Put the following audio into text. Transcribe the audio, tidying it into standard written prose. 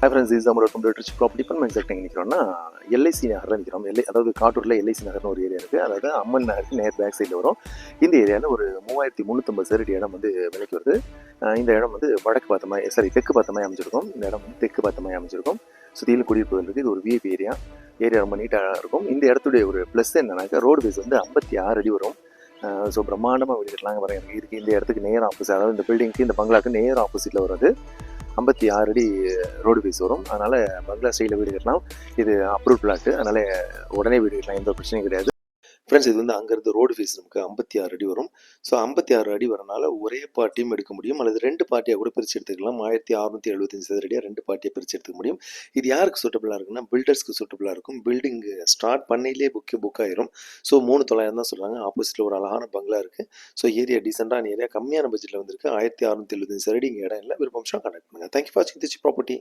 Hi friends, is நம்மளோட computer property இப்போ நம்ம எக்ஸாக்ட் எங்கே நிற்கிறோம்னா எல்ஐசி நகரில் நிற்கிறோம். அதாவது காட்டூரில் எல்ஐசி நகர்னு ஒரு ஏரியா இருக்குது. அதாவது அம்மன் நகருக்கு நேர் பேக் சைடில் வரும். இந்த ஏரியாவில் ஒரு 3350 சதுரடி இடம் வந்து விலைக்கு வருது. இந்த இடம் வந்து வடக்கு பார்த்த மாதிரி தெற்கு பார்த்த மாதிரி அமைஞ்சிருக்கும். இந்த இடம் வந்து தெற்கு பார்த்த மாதிரி அமைஞ்சிருக்கும். சுற்றிலும் குடியிருப்புகள் இருக்குது. இது ஒரு விஐபி ஏரியா ரொம்ப நீட்டாக இருக்கும். இந்த இடத்துடைய ஒரு ப்ளஸ் என்னன்னாக்கா ரோடு பேஸ் வந்து 56 அடி வரும். ஸோ பிரம்மாண்டமாக வீடு கட்டலாங்க வர எனக்கு இருக்குது. இந்த இடத்துக்கு நேர் ஆப்போசிட், அதாவது இந்த பில்டிங்க்கு இந்த பங்களாக்கு நேர் ஆப்போசிட்டில் வருது. 56 அடி ரோடு பேஸ் வரும். அதனால் பங்களா ஸ்டைலில் வீடு கட்டலாம். இது அப்ரூவ் பிளாட்டு, அதனால் உடனே வீடு கட்டலாம், எந்த பிரச்சனையும் கிடையாது. ஃப்ரெண்ட்ஸ், இது வந்து அங்கேருந்து ரோடு ஃபேஸ் நமக்கு 56 அடி வரும். ஸோ 56 அடி வரனால ஒரே பார்ட்டியும் எடுக்க முடியும், அல்லது 2 பார்ட்டியாக கூட பிரித்து எடுத்துக்கலாம். 1675 சதுரடியாக 2 பார்ட்டியாக பிரித்து எடுத்துக்க முடியும். இது யாருக்கு சூட்டபுளாக இருக்குன்னா பில்டர்ஸ்க்கு சூட்டபுளாக இருக்கும். பில்டிங் ஸ்டார்ட் பண்ணையிலே புக் ஆயிரும். ஸோ 3900 தான் சொல்கிறாங்க. ஆப்போசிட்டில் ஒரு அழகான பங்களா இருக்குது. ஸோ ஏரியா டீசெண்டான ஏரியா, கம்மியான பட்ஜெட்டில் வந்திருக்கு. 1675 சதுரடி இங்கே இடம் இல்லை. விருப்பம் கான்டாக்ட் பண்ணுங்கள். தேங்க்யூ ஃபார் வாட்சிங் திஸ் ப்ராப்பர்ட்டி.